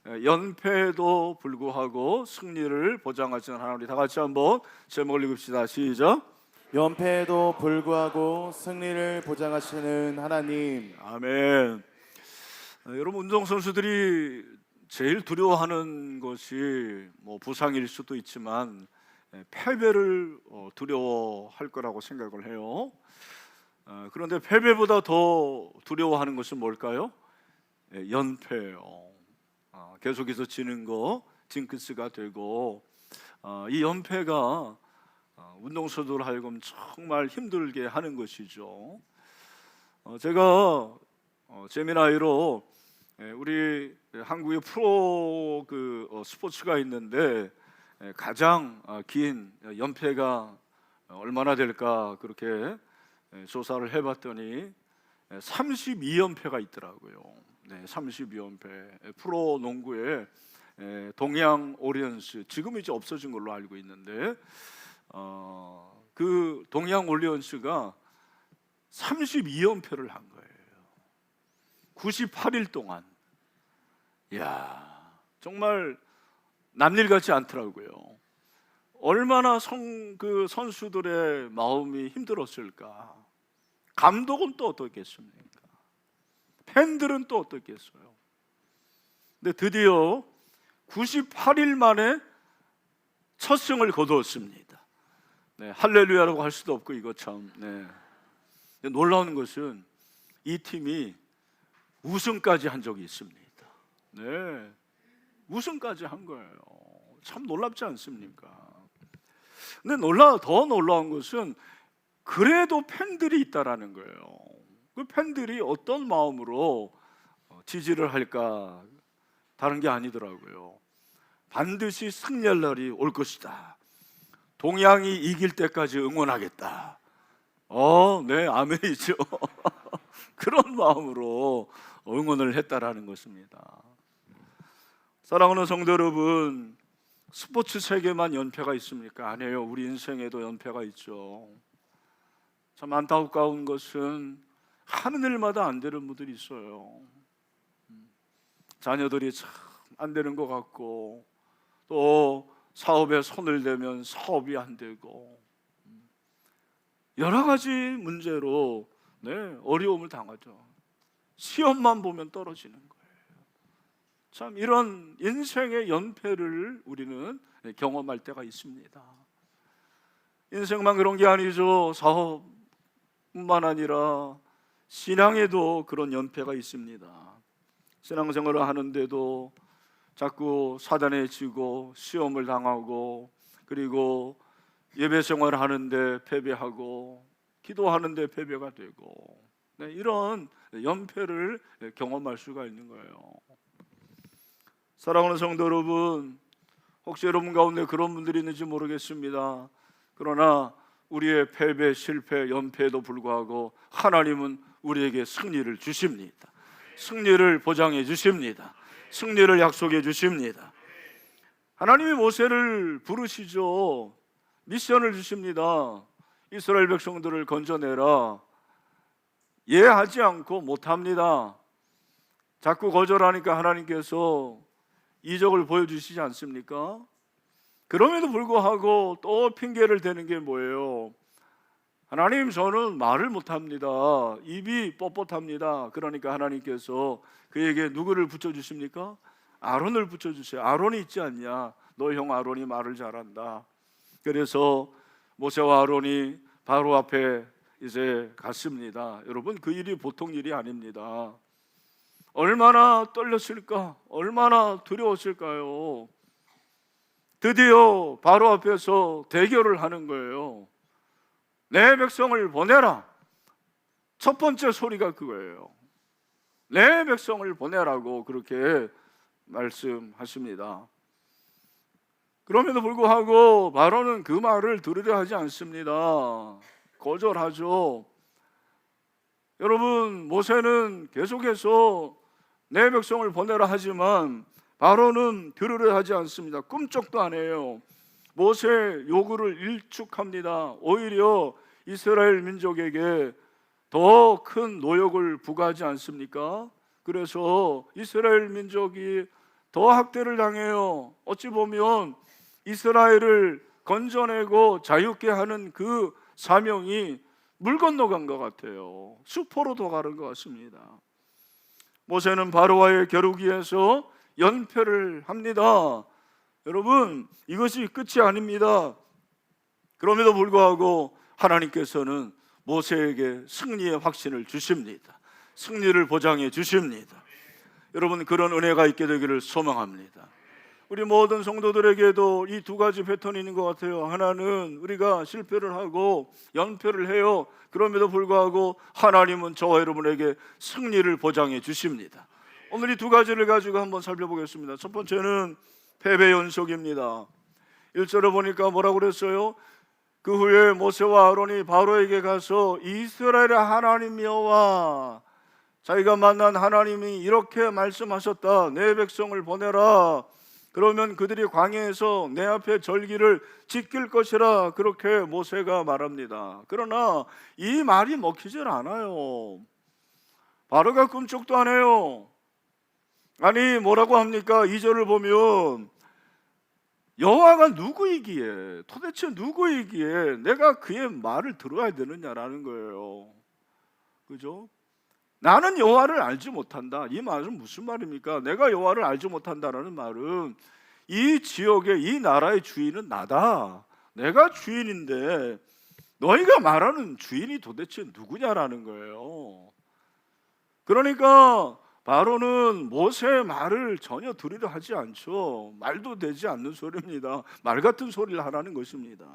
연패에도 불구하고 승리를 보장하시는 하나님, 우리 다 같이 한번 제목을 읽읍시다. 시작. 연패에도 불구하고 승리를 보장하시는 하나님. 아멘. 여러분, 운동선수들이 제일 두려워하는 것이 부상일 수도 있지만 패배를 두려워할 거라고 생각을 해요. 그런데 패배보다 더 두려워하는 것은 뭘까요? 연패예요. 계속해서 지는 거, 징크스가 되고, 이 연패가 운동선수들 하여금 정말 힘들게 하는 것이죠. 제가 재미나이로 우리 한국의 프로 스포츠가 있는데 가장 긴 연패가 얼마나 될까 그렇게 조사를 해봤더니 32연패가 있더라고요. 32연패. 프로 농구의 동양 오리온스, 지금 이제 없어진 걸로 알고 있는데 그 동양 오리온스가 32연패를 한 거예요. 98일 동안. 이야, 정말 남일 같지 않더라고요. 얼마나 선수들의 마음이 힘들었을까. 감독은 또 어떻겠습니까? 팬들은 또 어떻겠어요? 근데 드디어 98일 만에 첫 승을 거두었습니다. 할렐루야라고 할 수도 없고, 이거 참. 놀라운 것은 이 팀이 우승까지 한 적이 있습니다. 우승까지 한 거예요. 참 놀랍지 않습니까? 근데 더 놀라운 것은 그래도 팬들이 있다라는 거예요. 그 팬들이 어떤 마음으로 지지를 할까? 다른 게 아니더라고요. 반드시 승리할 날이 올 것이다. 동양이 이길 때까지 응원하겠다. 아멘이죠. 그런 마음으로 응원을 했다라는 것입니다. 사랑하는 성도 여러분, 스포츠 세계만 연패가 있습니까? 아니에요. 우리 인생에도 연패가 있죠. 참 안타까운 것은 하는 일마다 안 되는 분들이 있어요. 자녀들이 참 안 되는 것 같고, 또 사업에 손을 대면 사업이 안 되고, 여러 가지 문제로 어려움을 당하죠. 시험만 보면 떨어지는 거예요. 참 이런 인생의 연패를 우리는 경험할 때가 있습니다. 인생만 그런 게 아니죠. 사업뿐만 아니라 신앙에도 그런 연패가 있습니다. 신앙생활을 하는데도 자꾸 사단에 지고 시험을 당하고, 그리고 예배 생활을 하는데 패배하고, 기도하는데 패배가 되고, 이런 연패를 경험할 수가 있는 거예요. 사랑하는 성도 여러분, 혹시 여러분 가운데 그런 분들이 있는지 모르겠습니다. 그러나 우리의 패배, 실패, 연패에도 불구하고 하나님은 우리에게 승리를 주십니다. 승리를 보장해 주십니다. 승리를 약속해 주십니다. 하나님이 모세를 부르시죠. 미션을 주십니다. 이스라엘 백성들을 건져내라. 하지 않고 못합니다. 자꾸 거절하니까 하나님께서 이적을 보여주시지 않습니까? 그럼에도 불구하고 또 핑계를 대는 게 뭐예요? 하나님, 저는 말을 못합니다. 입이 뻣뻣합니다. 그러니까 하나님께서 그에게 누구를 붙여주십니까? 아론을 붙여주세요. 아론이 있지 않냐? 너 형 아론이 말을 잘한다. 그래서 모세와 아론이 바로 앞에 이제 갔습니다. 여러분, 그 일이 보통 일이 아닙니다. 얼마나 떨렸을까? 얼마나 두려웠을까요? 드디어 바로 앞에서 대결을 하는 거예요. 내 백성을 보내라. 첫 번째 소리가 그거예요. 내 백성을 보내라고 그렇게 말씀하십니다. 그럼에도 불구하고 바로는 그 말을 들으려 하지 않습니다. 거절하죠. 여러분, 모세는 계속해서 내 백성을 보내라 하지만 바로는 들으려 하지 않습니다. 꿈쩍도 안 해요. 모세 요구를 일축합니다. 오히려 이스라엘 민족에게 더 큰 노역을 부과하지 않습니까? 그래서 이스라엘 민족이 더 학대를 당해요. 어찌 보면 이스라엘을 건져내고 자유케 하는 그 사명이 물 건너간 것 같아요. 수포로 더 가는 것 같습니다. 모세는 바로와의 겨루기에서 연패를 합니다. 여러분, 이것이 끝이 아닙니다. 그럼에도 불구하고 하나님께서는 모세에게 승리의 확신을 주십니다. 승리를 보장해 주십니다. 여러분, 그런 은혜가 있게 되기를 소망합니다. 우리 모든 성도들에게도 이 두 가지 패턴이 있는 것 같아요. 하나는 우리가 실패를 하고 연패를 해요. 그럼에도 불구하고 하나님은 저와 여러분에게 승리를 보장해 주십니다. 오늘 이 두 가지를 가지고 한번 살펴보겠습니다. 첫 번째는 패배 연속입니다. 1절에 보니까 뭐라고 그랬어요? 그 후에 모세와 아론이 바로에게 가서 이스라엘의 하나님 여호와, 자기가 만난 하나님이 이렇게 말씀하셨다. 내 백성을 보내라. 그러면 그들이 광야에서 내 앞에 절기를 지킬 것이라. 그렇게 모세가 말합니다. 그러나 이 말이 먹히질 않아요. 바로가 꿈쩍도 안 해요. 아니, 뭐라고 합니까? 2절을 보면 여호와가 누구이기에, 도대체 누구이기에 내가 그의 말을 들어야 되느냐라는 거예요. 그죠? 나는 여호와를 알지 못한다. 이 말은 무슨 말입니까? 내가 여호와를 알지 못한다라는 말은 이 지역의, 이 나라의 주인은 나다. 내가 주인인데 너희가 말하는 주인이 도대체 누구냐라는 거예요. 그러니까 바로는 모세의 말을 전혀 들으려 하지 않죠. 말도 되지 않는 소리입니다. 말 같은 소리를 하라는 것입니다.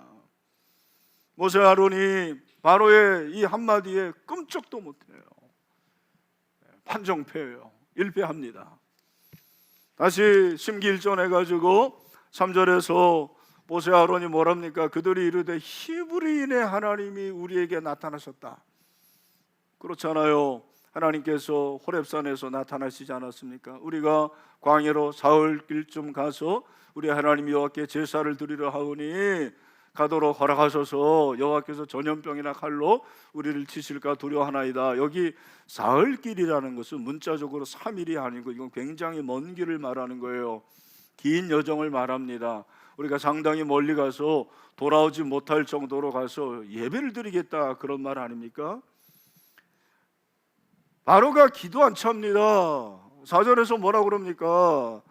모세 아론이 바로의 이 한마디에 끔찍도 못해요. 판정패예요. 일패합니다. 다시 심기일전 해가지고 3절에서 모세 아론이 뭐랍니까? 그들이 이르되 히브리인의 하나님이 우리에게 나타나셨다. 그렇잖아요. 하나님께서 호렙산에서 나타나시지 않았습니까? 우리가 광야로 사흘길쯤 가서 우리 하나님 여호와께 제사를 드리려 하오니 가도록 허락하셔서 여호와께서 전염병이나 칼로 우리를 치실까 두려워하나이다. 여기 사흘길이라는 것은 문자적으로 3일이 아니고 이건 굉장히 먼 길을 말하는 거예요. 긴 여정을 말합니다. 우리가 상당히 멀리 가서 돌아오지 못할 정도로 가서 예배를 드리겠다, 그런 말 아닙니까? 바로가 기도 안 찹니다. 4절에서 뭐라고 그럽니까?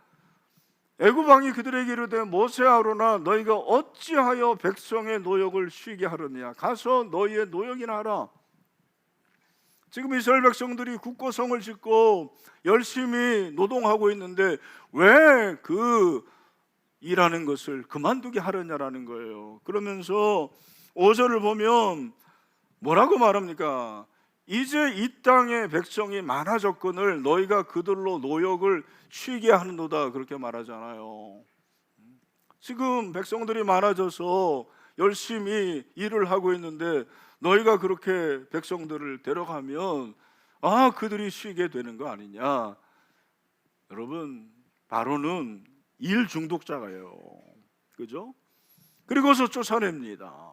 애굽 왕이 그들에게 이르되 모세 아론아, 너희가 어찌하여 백성의 노역을 쉬게 하느냐? 가서 너희의 노역이나 하라. 지금 이스라엘 백성들이 국고성을 짓고 열심히 노동하고 있는데 왜 그 일하는 것을 그만두게 하느냐라는 거예요. 그러면서 5절을 보면 뭐라고 말합니까? 이제 이 땅의 백성이 많아졌거늘 너희가 그들로 노역을 쉬게 하는도다, 그렇게 말하잖아요. 지금 백성들이 많아져서 열심히 일을 하고 있는데 너희가 그렇게 백성들을 데려가면 그들이 쉬게 되는 거 아니냐. 여러분, 바로는 일 중독자가요. 그죠? 그리고서 쫓아냅니다.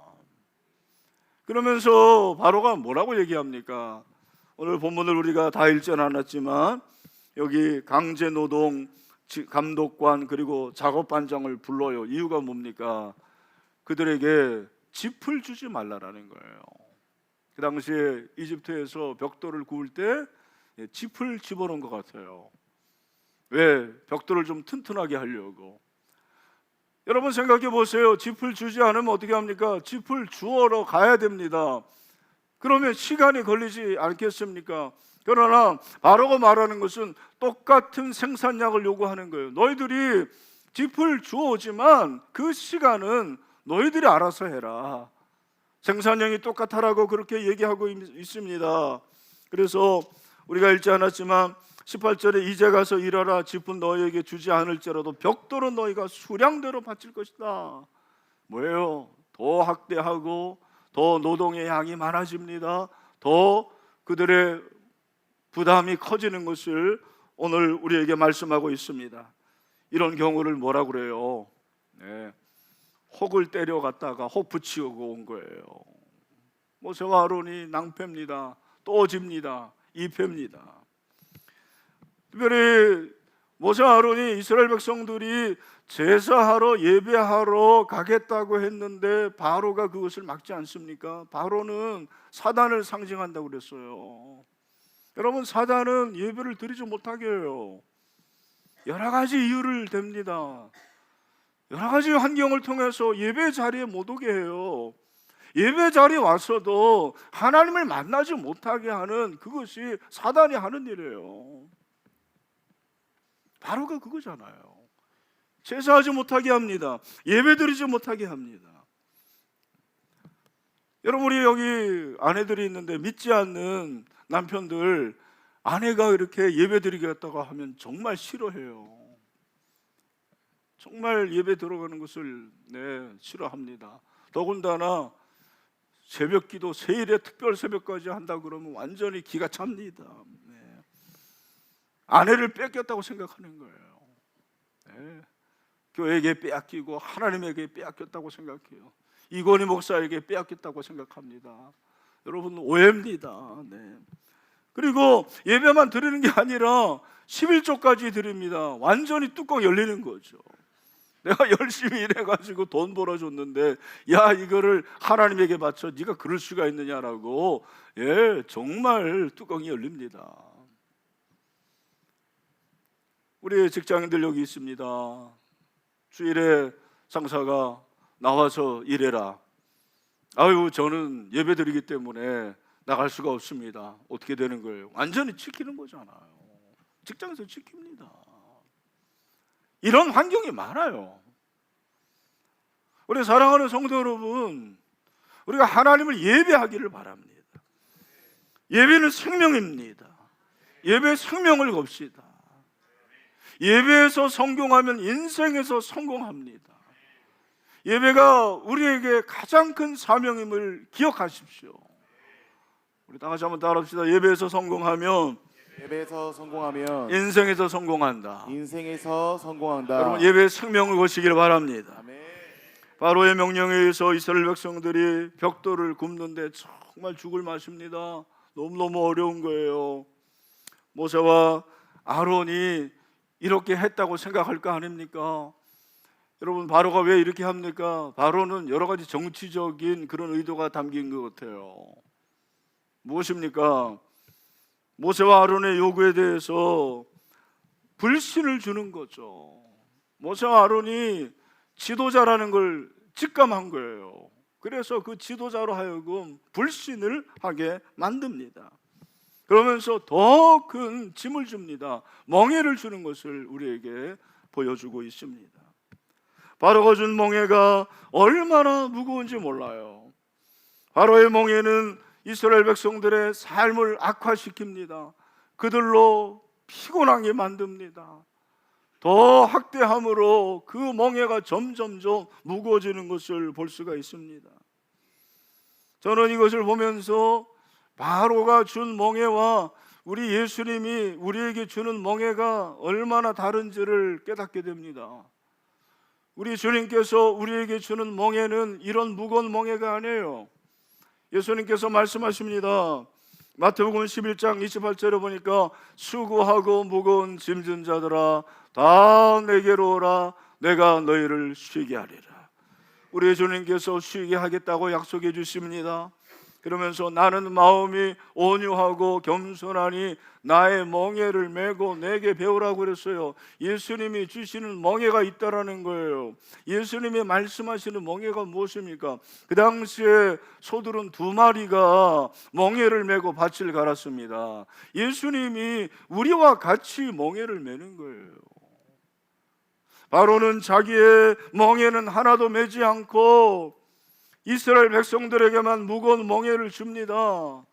그러면서 바로가 뭐라고 얘기합니까? 오늘 본문을 우리가 다 읽지는 않았지만 여기 강제노동 감독관 그리고 작업반장을 불러요. 이유가 뭡니까? 그들에게 짚을 주지 말라라는 거예요. 그 당시에 이집트에서 벽돌을 구울 때 짚을 집어넣은 것 같아요. 왜? 벽돌을 좀 튼튼하게 하려고. 여러분 생각해 보세요. 짚을 주지 않으면 어떻게 합니까? 짚을 주워러 가야 됩니다. 그러면 시간이 걸리지 않겠습니까? 그러나 바로가 말하는 것은 똑같은 생산량을 요구하는 거예요. 너희들이 짚을 주워오지만 그 시간은 너희들이 알아서 해라. 생산량이 똑같아라고 그렇게 얘기하고 있습니다. 그래서 우리가 읽지 않았지만 18절에 이제 가서 일하라. 짚은 너희에게 주지 않을지라도 벽돌은 너희가 수량대로 바칠 것이다. 뭐예요? 더 학대하고 더 노동의 양이 많아집니다. 더 그들의 부담이 커지는 것을 오늘 우리에게 말씀하고 있습니다. 이런 경우를 뭐라고 그래요? 혹을 때려갔다가 혹 붙이고 온 거예요. 모세와 아론이 낭패입니다. 또 집니다. 이패입니다. 특별히 모세와 아론이 이스라엘 백성들이 제사하러 예배하러 가겠다고 했는데 바로가 그것을 막지 않습니까? 바로는 사단을 상징한다고 그랬어요. 여러분, 사단은 예배를 드리지 못하게 해요. 여러 가지 이유를 댑니다. 여러 가지 환경을 통해서 예배 자리에 못 오게 해요. 예배 자리에 와서도 하나님을 만나지 못하게 하는, 그것이 사단이 하는 일이에요. 바로가 그거잖아요. 제사하지 못하게 합니다. 예배 드리지 못하게 합니다. 여러분, 우리 여기 아내들이 있는데 믿지 않는 남편들, 아내가 이렇게 예배 드리겠다고 하면 정말 싫어해요. 정말 예배 들어가는 것을 싫어합니다. 더군다나 새벽 기도, 세일에 특별 새벽까지 한다 그러면 완전히 기가 찹니다. 아내를 뺏겼다고 생각하는 거예요. 교회에게 빼앗기고 하나님에게 빼앗겼다고 생각해요. 이건희 목사에게 빼앗겼다고 생각합니다. 여러분, 오해입니다. 그리고 예배만 드리는 게 아니라 11조까지 드립니다. 완전히 뚜껑 열리는 거죠. 내가 열심히 일해가지고 돈 벌어줬는데, 야, 이거를 하나님에게 바쳐 네가 그럴 수가 있느냐라고, 정말 뚜껑이 열립니다. 우리 직장인들 여기 있습니다. 주일에 상사가 나와서 일해라. 아유, 저는 예배 드리기 때문에 나갈 수가 없습니다. 어떻게 되는 거예요? 완전히 지키는 거잖아요. 직장에서 지킵니다. 이런 환경이 많아요. 우리 사랑하는 성도 여러분, 우리가 하나님을 예배하기를 바랍니다. 예배는 생명입니다. 예배에 생명을 겁시다. 예배에서 성공하면 인생에서 성공합니다. 예배가 우리에게 가장 큰 사명임을 기억하십시오. 우리 다 같이 한번 따라합시다. 예배에서 성공하면 인생에서 성공한다. 여러분, 예배에 생명을 거시길 바랍니다. 아멘. 바로의 명령에 의해서 이스라엘 백성들이 벽돌을 굽는데 정말 죽을 맛입니다. 너무너무 어려운 거예요. 모세와 아론이 이렇게 했다고 생각할 거 아닙니까? 여러분, 바로가 왜 이렇게 합니까? 바로는 여러 가지 정치적인 그런 의도가 담긴 것 같아요. 무엇입니까? 모세와 아론의 요구에 대해서 불신을 주는 거죠. 모세와 아론이 지도자라는 걸 직감한 거예요. 그래서 그 지도자로 하여금 불신을 하게 만듭니다. 그러면서 더 큰 짐을 줍니다. 멍에를 주는 것을 우리에게 보여주고 있습니다. 바로가 준 멍에가 얼마나 무거운지 몰라요. 바로의 멍에는 이스라엘 백성들의 삶을 악화시킵니다. 그들로 피곤하게 만듭니다. 더 학대함으로 그 멍에가 점점점 무거워지는 것을 볼 수가 있습니다. 저는 이것을 보면서 바로가 준 멍에와 우리 예수님이 우리에게 주는 멍에가 얼마나 다른지를 깨닫게 됩니다. 우리 주님께서 우리에게 주는 멍에는 이런 무거운 멍에가 아니에요. 예수님께서 말씀하십니다. 마태복음 11장 28절에 보니까 수고하고 무거운 짐진 자들아 다 내게로 오라 내가 너희를 쉬게 하리라. 우리 주님께서 쉬게 하겠다고 약속해 주십니다. 그러면서 나는 마음이 온유하고 겸손하니 나의 멍에를 메고 내게 배우라고 그랬어요. 예수님이 주시는 멍에가 있다라는 거예요. 예수님이 말씀하시는 멍에가 무엇입니까? 그 당시에 소들은 2마리가 멍에를 메고 밭을 갈았습니다. 예수님이 우리와 같이 멍에를 메는 거예요. 바로는 자기의 멍에는 하나도 메지 않고 이스라엘 백성들에게만 무거운 멍에를 줍니다.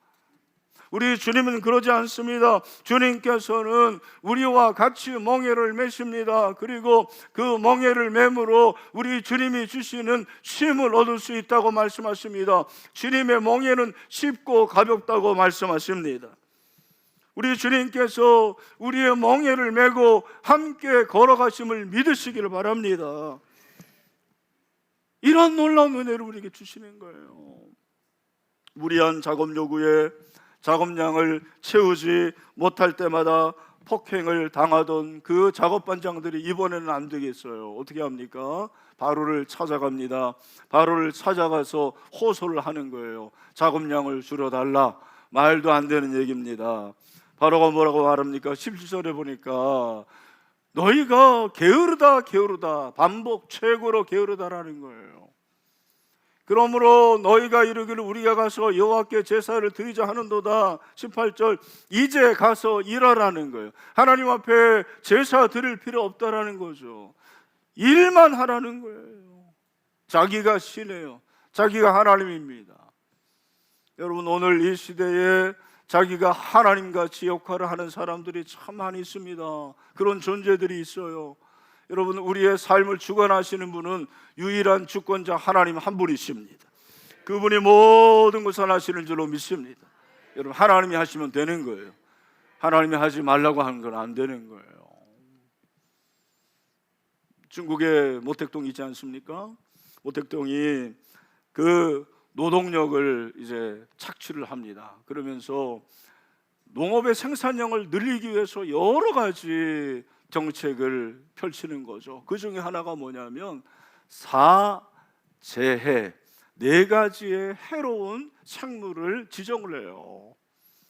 우리 주님은 그러지 않습니다. 주님께서는 우리와 같이 멍에를 메십니다. 그리고 그 멍에를 메므로 우리 주님이 주시는 쉼을 얻을 수 있다고 말씀하십니다. 주님의 멍에는 쉽고 가볍다고 말씀하십니다. 우리 주님께서 우리의 멍에를 메고 함께 걸어가심을 믿으시기를 바랍니다. 이런 놀라운 은혜를 우리에게 주시는 거예요. 무리한 작업 요구에 작업량을 채우지 못할 때마다 폭행을 당하던 그 작업반장들이 이번에는 안 되겠어요. 어떻게 합니까? 바로를 찾아갑니다. 바로를 찾아가서 호소를 하는 거예요. 작업량을 줄여달라. 말도 안 되는 얘기입니다. 바로가 뭐라고 말합니까? 17절에 보니까 너희가 게으르다 게으르다, 반복 최고로 게으르다라는 거예요. 그러므로 너희가 이르기를 우리가 가서 여호와께 제사를 드리자 하는도다. 18절, 이제 가서 일하라는 거예요. 하나님 앞에 제사 드릴 필요 없다라는 거죠. 일만 하라는 거예요. 자기가 신이에요. 자기가 하나님입니다. 여러분, 오늘 이 시대에 자기가 하나님같이 역할을 하는 사람들이 참 많이 있습니다. 그런 존재들이 있어요. 여러분, 우리의 삶을 주관하시는 분은 유일한 주권자 하나님 한 분이십니다. 그분이 모든 것을 하시는 줄로 믿습니다. 여러분, 하나님이 하시면 되는 거예요. 하나님이 하지 말라고 하는 건 안 되는 거예요. 중국에 모택동이 있지 않습니까? 모택동이 그 노동력을 이제 착취를 합니다. 그러면서 농업의 생산량을 늘리기 위해서 여러 가지 정책을 펼치는 거죠. 그 중에 하나가 뭐냐면 사재해, 4가지의 해로운 생물을 지정을 해요.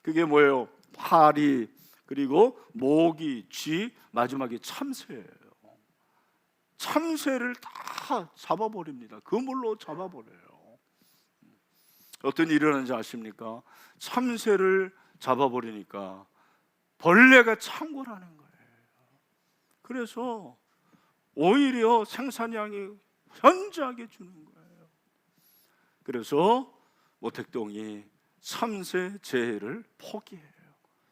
그게 뭐예요? 파리, 그리고 모기, 쥐, 마지막에 참새예요. 참새를 다 잡아버립니다. 그물로 잡아버려요. 어떤 일이 일어나는지 아십니까? 참새를 잡아버리니까 벌레가 창궐하는 거예요. 그래서 오히려 생산량이 현저하게 주는 거예요. 그래서 모택동이 참새 재해를 포기해요.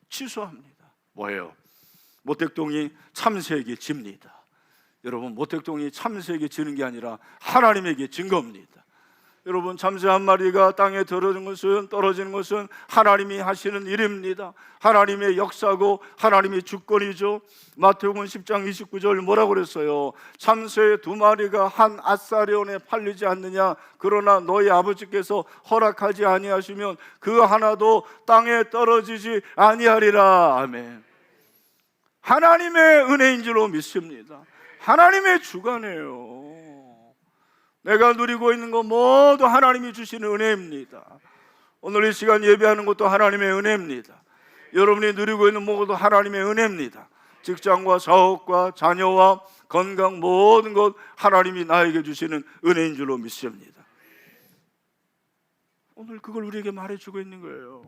취소합니다. 뭐예요? 모택동이 참새에게 집니다. 여러분, 모택동이 참새에게 지는 게 아니라 하나님에게 진 겁니다. 여러분, 참새 한 마리가 땅에 떨어지는 것은 하나님이 하시는 일입니다. 하나님의 역사고 하나님의 주권이죠. 마태복음 10장 29절 뭐라고 그랬어요? 참새 2마리가 한 아사리온에 팔리지 않느냐? 그러나 너희 아버지께서 허락하지 아니하시면 그 하나도 땅에 떨어지지 아니하리라. 아멘. 하나님의 은혜인 줄로 믿습니다. 하나님의 주관이에요. 내가 누리고 있는 것 모두 하나님이 주시는 은혜입니다. 오늘 이 시간 예배하는 것도 하나님의 은혜입니다. 여러분이 누리고 있는 모두 하나님의 은혜입니다. 직장과 사업과 자녀와 건강 모든 것 하나님이 나에게 주시는 은혜인 줄로 믿습니다. 오늘 그걸 우리에게 말해주고 있는 거예요.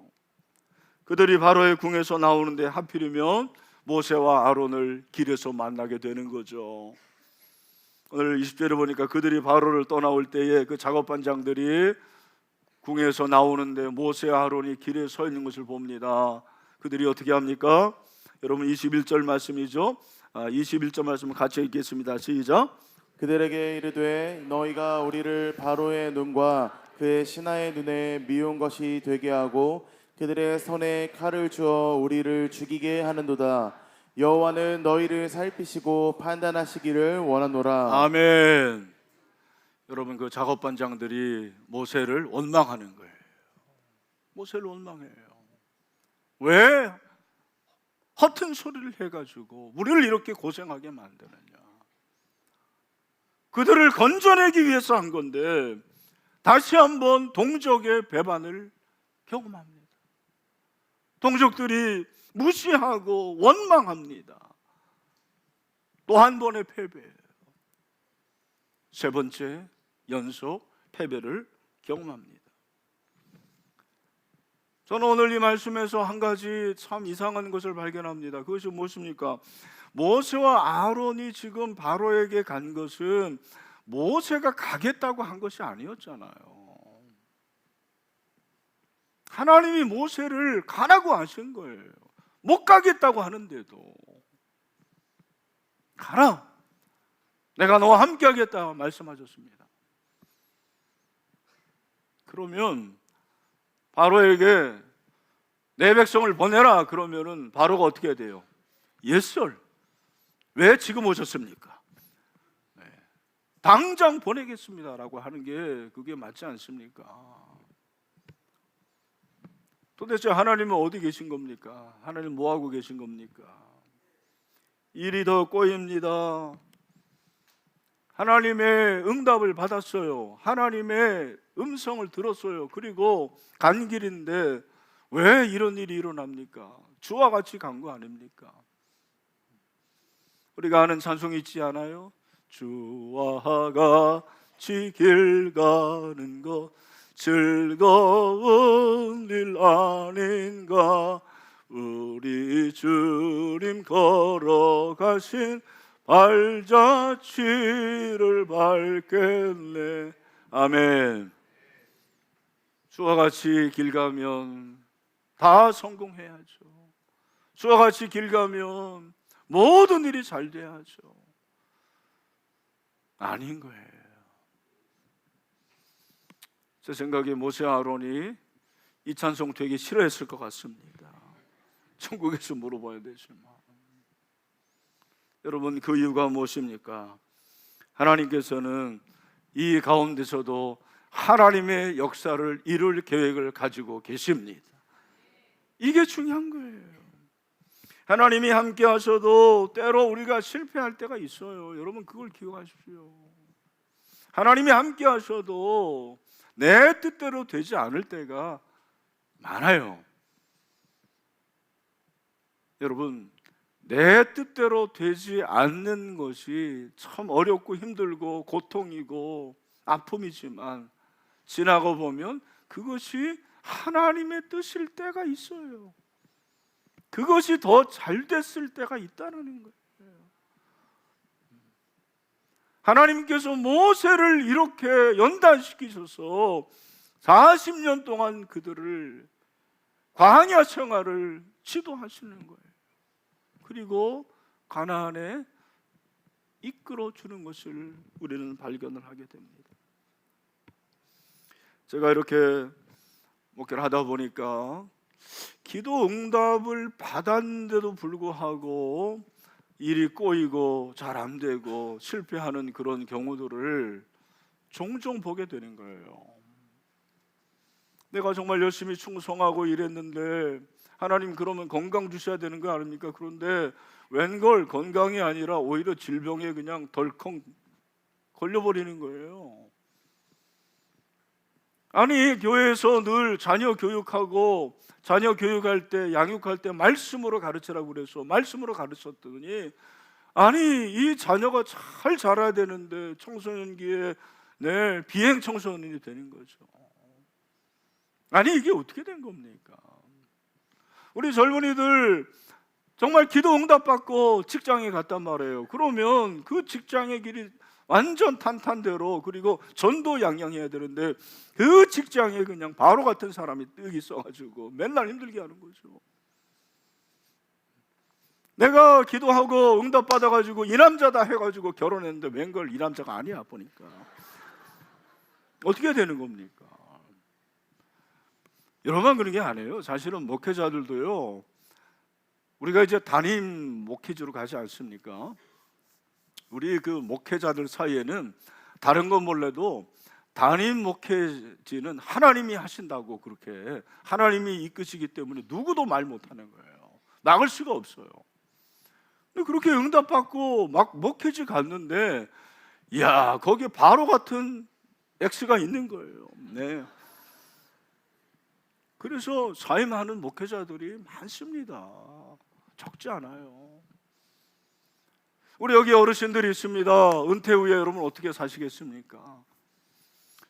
그들이 바로의 궁에서 나오는데 하필이면 모세와 아론을 길에서 만나게 되는 거죠. 오늘 20절에 보니까 그들이 바로를 떠나올 때에 그 작업반장들이 궁에서 나오는데 모세와 아론이 길에 서 있는 것을 봅니다. 그들이 어떻게 합니까? 여러분, 21절 말씀이죠. 21절 말씀 같이 읽겠습니다. 시작. 그들에게 이르되 너희가 우리를 바로의 눈과 그의 신하의 눈에 미운 것이 되게 하고 그들의 손에 칼을 주어 우리를 죽이게 하는도다. 여호와는 너희를 살피시고 판단하시기를 원하노라. 아멘. 여러분, 그 작업반장들이 모세를 원망하는 거예요. 모세를 원망해요. 왜 허튼 소리를 해가지고 우리를 이렇게 고생하게 만드느냐? 그들을 건져내기 위해서 한 건데 다시 한번 동족의 배반을 경험합니다. 동족들이 무시하고 원망합니다. 또 한 번의 패배예요. 3번째 연속 패배를 경험합니다. 저는 오늘 이 말씀에서 한 가지 참 이상한 것을 발견합니다. 그것이 무엇입니까? 모세와 아론이 지금 바로에게 간 것은 모세가 가겠다고 한 것이 아니었잖아요. 하나님이 모세를 가라고 하신 거예요. 못 가겠다고 하는데도 가라, 내가 너와 함께 하겠다 말씀하셨습니다. 그러면 바로에게 내 백성을 보내라 그러면은 바로가 어떻게 돼요? Yes sir. 왜 지금 오셨습니까? 네. 당장 보내겠습니다라고 하는 게 그게 맞지 않습니까? 도대체 하나님은 어디 계신 겁니까? 하나님 뭐 하고 계신 겁니까? 일이 더 꼬입니다. 하나님의 응답을 받았어요. 하나님의 음성을 들었어요. 그리고 간 길인데 왜 이런 일이 일어납니까? 주와 같이 간 거 아닙니까? 우리가 아는 찬송이 있지 않아요? 주와 같이 길 가는 것 즐거운 일 아닌가. 우리 주님 걸어가신 발자취를 밟겠네. 아멘. 주와 같이 길 가면 다 성공해야죠. 주와 같이 길 가면 모든 일이 잘 돼야죠. 아닌 거예요. 제 생각에 모세 아론이 이 찬송 되게 싫어했을 것 같습니다. 천국에서 물어봐야 되지만. 여러분, 그 이유가 무엇입니까? 하나님께서는 이 가운데서도 하나님의 역사를 이룰 계획을 가지고 계십니다. 이게 중요한 거예요. 하나님이 함께 하셔도 때로 우리가 실패할 때가 있어요. 여러분, 그걸 기억하십시오. 하나님이 함께 하셔도 내 뜻대로 되지 않을 때가 많아요. 여러분, 내 뜻대로 되지 않는 것이 참 어렵고 힘들고 고통이고 아픔이지만 지나고 보면 그것이 하나님의 뜻일 때가 있어요. 그것이 더 잘 됐을 때가 있다는 거예요. 하나님께서 모세를 이렇게 연단시키셔서 40년 동안 그들을 광야 생활을 지도하시는 거예요. 그리고 가나안에 이끌어 주는 것을 우리는 발견을 하게 됩니다. 제가 이렇게 목회를 하다 보니까 기도 응답을 받았는데도 불구하고 일이 꼬이고 잘 안 되고 실패하는 그런 경우들을 종종 보게 되는 거예요. 내가 정말 열심히 충성하고 일했는데 하나님 그러면 건강 주셔야 되는 거 아닙니까? 그런데 웬걸 건강이 아니라 오히려 질병에 그냥 덜컹 걸려버리는 거예요. 아니, 교회에서 늘 자녀 교육하고 자녀 교육할 때 양육할 때 말씀으로 가르치라고 그래서 말씀으로 가르쳤더니 아니, 이 자녀가 잘 자라야 되는데 청소년기에 비행 청소년이 되는 거죠. 아니, 이게 어떻게 된 겁니까? 우리 젊은이들 정말 기도 응답받고 직장에 갔단 말이에요. 그러면 그 직장의 길이 완전 탄탄대로 그리고 전도 양양해야 되는데 그 직장에 그냥 바로 같은 사람이 뜩 있어가지고 맨날 힘들게 하는 거죠. 내가 기도하고 응답받아가지고 이 남자다 해가지고 결혼했는데 웬걸 이 남자가 아니야 보니까 어떻게 되는 겁니까? 여러분, 그런 게 아니에요. 사실은 목회자들도요, 우리가 이제 담임 목회지로 가지 않습니까? 우리 그 목회자들 사이에는 다른 건 몰라도 담임 목회지는 하나님이 하신다고, 그렇게 하나님이 이끄시기 때문에 누구도 말 못하는 거예요. 막을 수가 없어요. 근데 그렇게 응답받고 막 목회지 갔는데 이야, 거기에 바로 같은 X가 있는 거예요. 네. 그래서 사임하는 목회자들이 많습니다. 적지 않아요. 우리 여기 어르신들이 있습니다. 은퇴 후에 여러분 어떻게 사시겠습니까?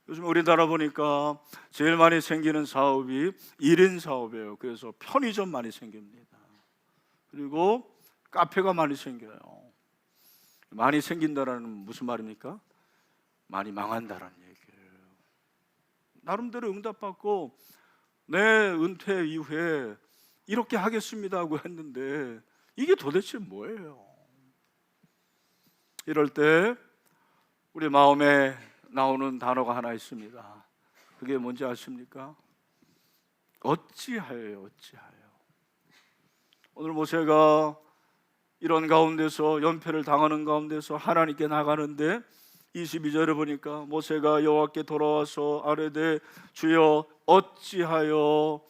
요즘 우리나라 보니까 제일 많이 생기는 사업이 1인 사업이에요. 그래서 편의점 많이 생깁니다. 그리고 카페가 많이 생겨요. 많이 생긴다라는 무슨 말입니까? 많이 망한다라는 얘기예요. 나름대로 응답받고 내 은퇴 이후에 이렇게 하겠습니다 하고 했는데 이게 도대체 뭐예요? 이럴 때 우리 마음에 나오는 단어가 하나 있습니다. 그게 뭔지 아십니까? 어찌하여요, 어찌하여. 오늘 모세가 이런 가운데서 연패를 당하는 가운데서 하나님께 나가는데 22절에 보니까 모세가 여호와께 돌아와서 아뢰되 주여 어찌하여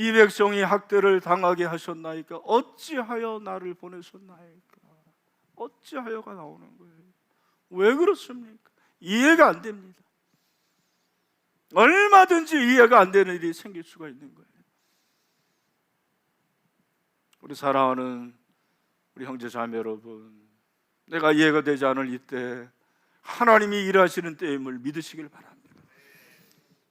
이 백성이 학대를 당하게 하셨나이까? 어찌하여 나를 보내셨나이까? 어찌하여가 나오는 거예요. 왜 그렇습니까? 이해가 안 됩니다. 얼마든지 이해가 안 되는 일이 생길 수가 있는 거예요. 우리 사랑하는 우리 형제 자매 여러분, 내가 이해가 되지 않을 이때 하나님이 일하시는 때임을 믿으시길 바랍니다.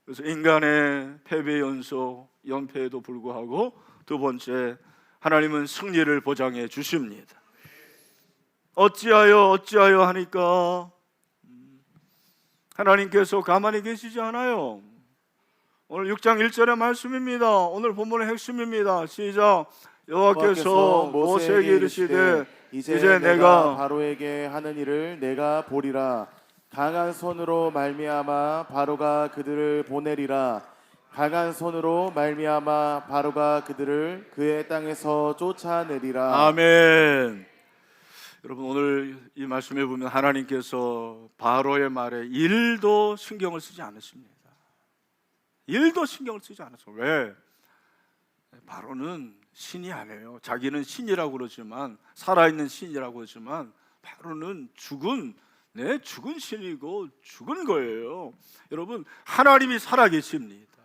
그래서 인간의 패배 연속, 연패에도 불구하고 두 번째, 하나님은 승리를 보장해 주십니다. 어찌하여 하니까 하나님께서 가만히 계시지 않아요. 오늘 6장 1절의 말씀입니다. 오늘 본문의 핵심입니다. 시작. 여호와께서 모세에게 이르시되 이제 내가 바로에게 하는 일을 내가 보리라. 강한 손으로 말미암아 바로가 그들을 보내리라. 강한 손으로 말미암아 바로가 그들을 그의 땅에서 쫓아내리라. 아멘. 여러분, 오늘 이 말씀에 보면 하나님께서 바로의 말에 일도 신경을 쓰지 않으십니다. 일도 신경을 쓰지 않았어요. 왜? 바로는 신이 아니에요. 자기는 신이라고 그러지만, 살아있는 신이라고 그러지만, 바로는 죽은 신이고 죽은 거예요. 여러분, 하나님이 살아계십니다.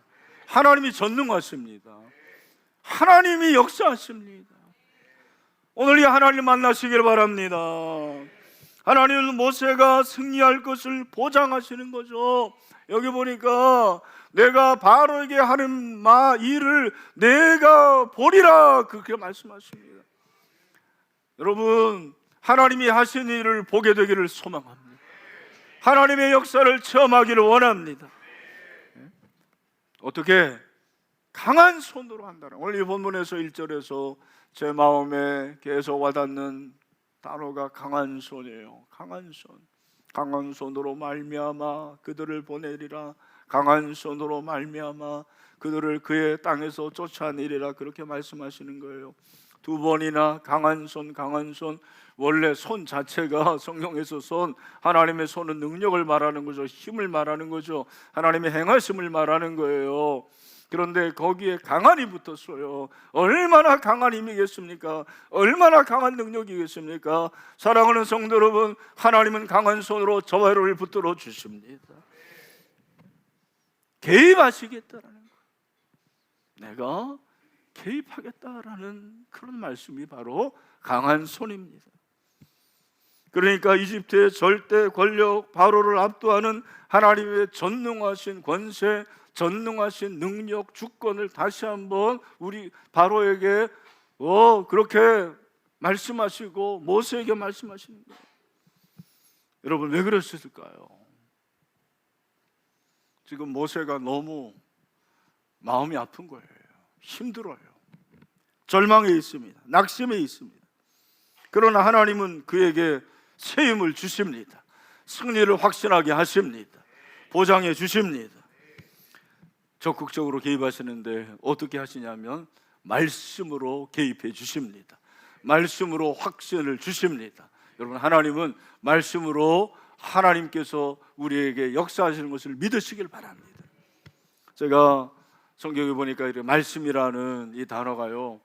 하나님이 전능하십니다. 하나님이 역사하십니다. 오늘 이 하나님 만나시길 바랍니다. 하나님은 모세가 승리할 것을 보장하시는 거죠. 여기 보니까 내가 바로에게 하는 일을 내가 보리라, 그렇게 말씀하십니다. 여러분, 하나님이 하신 일을 보게 되기를 소망합니다. 하나님의 역사를 체험하기를 원합니다. 어떻게? 강한 손으로 한다는. 오늘 이 본문에서 1절에서 제 마음에 계속 와닿는 단어가 강한 손이에요. 강한 손. 강한 손으로 말미암아 그들을 보내리라. 강한 손으로 말미암아 그들을 그의 땅에서 쫓아내리라, 그렇게 말씀하시는 거예요. 두 번이나 강한 손, 강한 손. 원래 손 자체가 성경에서 하나님의 손은 능력을 말하는 거죠. 힘을 말하는 거죠. 하나님의 행하심을 말하는 거예요. 그런데 거기에 강한이 붙었어요. 얼마나 강한 힘이겠습니까? 얼마나 강한 능력이겠습니까? 사랑하는 성도 여러분, 하나님은 강한 손으로 저와 여러분을 붙들어 주십니다. 개입하시겠다라는 거예요. 내가 개입하겠다라는 그런 말씀이 바로 강한 손입니다. 그러니까 이집트의 절대 권력 바로를 압도하는 하나님의 전능하신 권세, 전능하신 능력, 주권을 다시 한번 우리 바로에게 그렇게 말씀하시고 모세에게 말씀하시는 거예요. 여러분, 왜 그랬을까요? 지금 모세가 너무 마음이 아픈 거예요. 힘들어요. 절망에 있습니다. 낙심에 있습니다. 그러나 하나님은 그에게 새 힘을 주십니다. 승리를 확신하게 하십니다. 보장해 주십니다. 적극적으로 개입하시는데 어떻게 하시냐면 말씀으로 개입해 주십니다. 말씀으로 확신을 주십니다. 여러분, 하나님은 말씀으로 하나님께서 우리에게 역사하시는 것을 믿으시길 바랍니다. 제가 성경에 보니까 이렇게 말씀이라는 이 단어가요,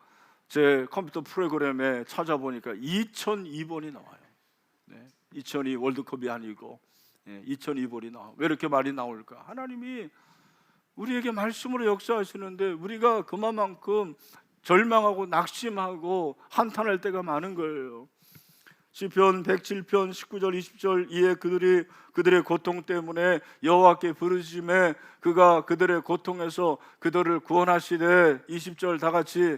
제 컴퓨터 프로그램에 찾아보니까 2002번이 나와요. 2002 월드컵이 아니고 2002번이 나와요. 왜 이렇게 많이 나올까? 하나님이 우리에게 말씀으로 역사하시는데 우리가 그만큼 절망하고 낙심하고 한탄할 때가 많은 거예요. 시편 107편 19절 20절 이에 그들의 고통 때문에 여호와께 부르짖음에 그가 그들의 고통에서 그들을 구원하시되 20절 다 같이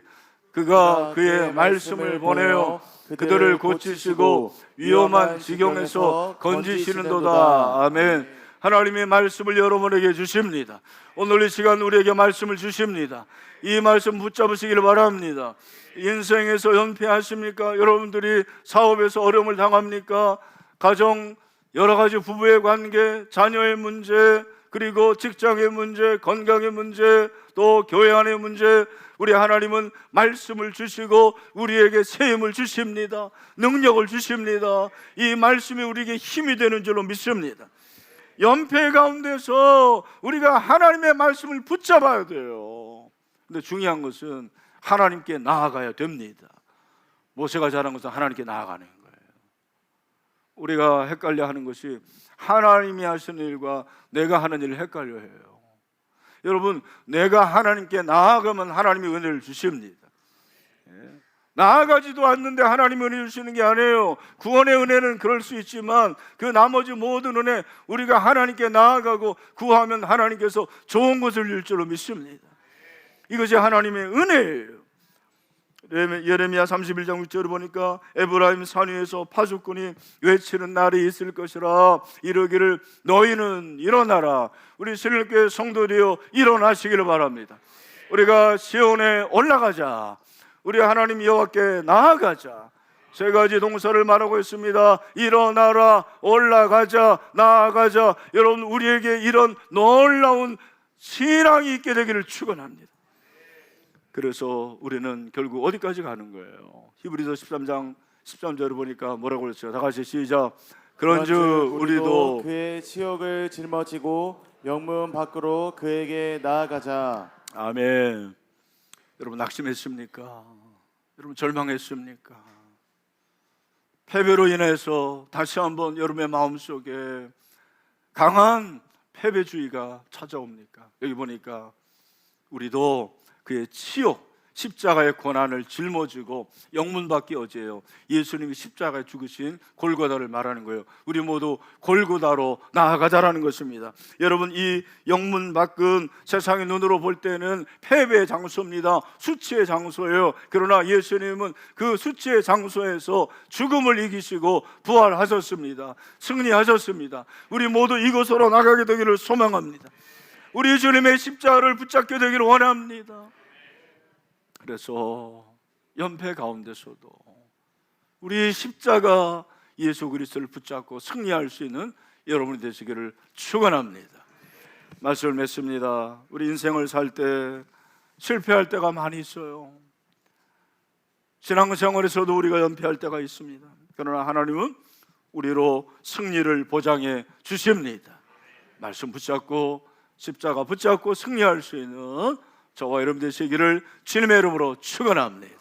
그가 그의 말씀을 보내어 그들을 고치시고 위험한 지경에서 건지시는도다. 아멘. 하나님의 말씀을 여러분에게 주십니다. 오늘 이 시간 우리에게 말씀을 주십니다. 이 말씀 붙잡으시기를 바랍니다. 인생에서 연패하십니까? 여러분들이 사업에서 어려움을 당합니까? 가정, 여러 가지 부부의 관계, 자녀의 문제, 그리고 직장의 문제, 건강의 문제, 또 교회 안의 문제, 우리 하나님은 말씀을 주시고 우리에게 새 힘을 주십니다. 능력을 주십니다. 이 말씀이 우리에게 힘이 되는 줄로 믿습니다. 연패 가운데서 우리가 하나님의 말씀을 붙잡아야 돼요. 근데 중요한 것은 하나님께 나아가야 됩니다. 모세가 잘한 것은 하나님께 나아가는 거예요. 우리가 헷갈려 하는 것이 하나님이 하시는 일과 내가 하는 일을 헷갈려 해요. 여러분, 내가 하나님께 나아가면 하나님이 은혜를 주십니다. 나아가지도 않는데 하나님이 은혜 주시는 게 아니에요. 구원의 은혜는 그럴 수 있지만 그 나머지 모든 은혜, 우리가 하나님께 나아가고 구하면 하나님께서 좋은 것을 줄 줄로 믿습니다. 이것이 하나님의 은혜예요. 예레미야 31장 6절을 보니까 에브라임 산 위에서 파수꾼이 외치는 날이 있을 것이라. 이르기를 너희는 일어나라. 우리 신일교회 성도되어 일어나시기를 바랍니다. 우리가 시온에 올라가자. 우리 하나님 여호와께 나아가자. 세 가지 동사를 말하고 있습니다. 일어나라, 올라가자, 나아가자. 여러분, 우리에게 이런 놀라운 신앙이 있게 되기를 축원합니다. 그래서 우리는 결국 어디까지 가는 거예요? 히브리서 13장 13절을 보니까 뭐라고 그랬어요? 다 같이 시작. 그런즉 우리도 그의 치욕을 짊어지고 영문 밖으로 그에게 나아가자. 아멘. 여러분, 낙심했습니까? 여러분, 절망했습니까? 패배로 인해서 다시 한번 여러분의 마음속에 강한 패배주의가 찾아옵니까? 여기 보니까 우리도 그의 치욕, 십자가의 고난을 짊어지고 영문밖에 어제요. 예수님이 십자가에 죽으신 골고다를 말하는 거예요. 우리 모두 골고다로 나아가자라는 것입니다. 여러분, 이 영문 밖은 세상의 눈으로 볼 때는 패배의 장소입니다. 수치의 장소예요. 그러나 예수님은 그 수치의 장소에서 죽음을 이기시고 부활하셨습니다. 승리하셨습니다. 우리 모두 이곳으로 나가게 되기를 소망합니다. 우리 주님의 십자가를 붙잡게 되기를 원합니다. 그래서 연패 가운데서도 우리 십자가 예수 그리스도를 붙잡고 승리할 수 있는 여러분이 되시기를 축원합니다. 말씀을 맺습니다. 우리 인생을 살 때 실패할 때가 많이 있어요. 신앙생활에서도 우리가 연패할 때가 있습니다. 그러나 하나님은 우리로 승리를 보장해 주십니다. 말씀 붙잡고 십자가 붙잡고 승리할 수 있는 저와 여러분 되시기를 주님의 이름으로 축원합니다.